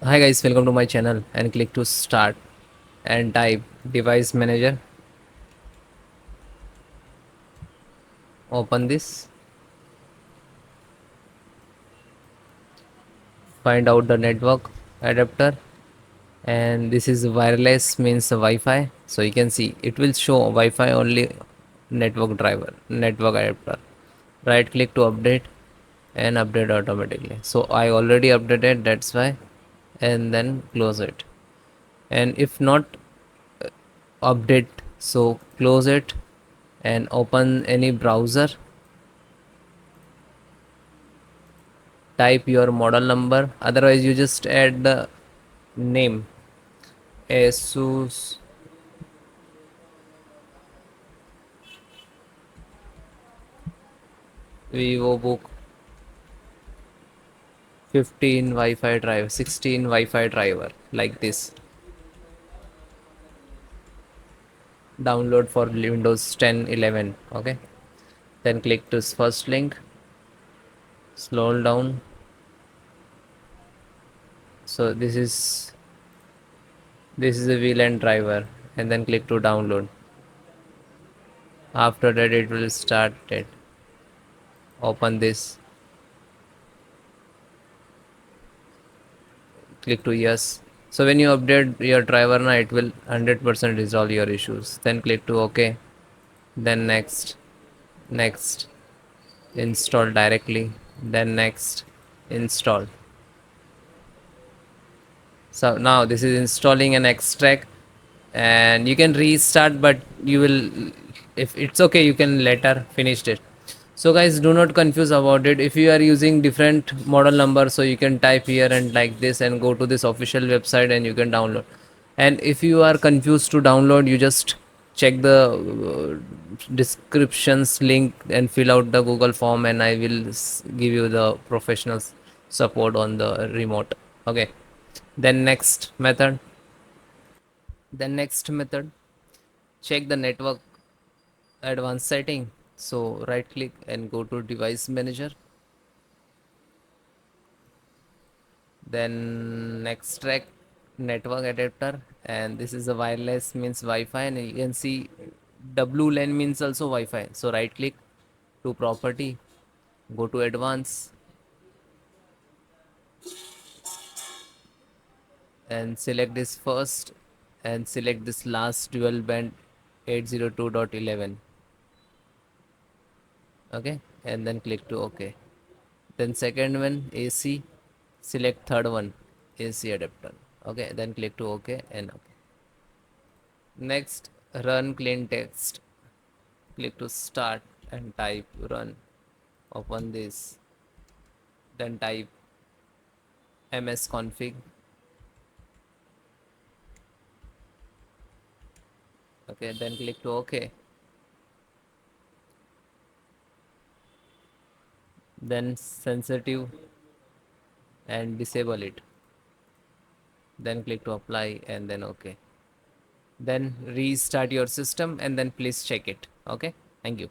Hi guys, welcome to my channel and click to start and type device manager. Open this, find out the network adapter, and this is wireless means Wi-Fi. So you can see it will show Wi-Fi only network adapter. Right click to update and update automatically. So I already updated, that's why, and then close it. And if not update, so close it and open any browser, type your model number, otherwise you just add the name asus vivobook 15 wi-fi driver 16 wi-fi driver like this. Download for windows 10 11. Okay, then click this first link, scroll down. So this is a VLAN driver, and then click to download. After that it will start it. Open this, click to yes. So when you update your driver now, it will 100% resolve your issues. Then click to ok, then next install directly, then next install. So now this is installing an extract, and you can restart, but you will, if it's okay, you can later finish it. So guys, do not confuse about it. If you are using different model number, so you can type here and like this and go to this official website and you can download. And if you are confused to download, you just check the descriptions link and fill out the Google form, and I will give you the professional support on the remote. Okay, then next method, check the network advanced setting. So right click and go to device manager, then extract network adapter, and this is a wireless means Wi-Fi, and you can see WLAN means also Wi-Fi. So right click to property, go to advanced and select this first, and select this last dual band 802.11. Okay, and then click to ok. Then second one AC, select third one AC adapter. Okay, then click to ok and ok. Next, run clean text, click to start and type run. Open this, then type msconfig. Okay, then click to ok, then sensitive and disable it, then click to apply and then ok. Then restart your system and then please check it. Okay, thank you.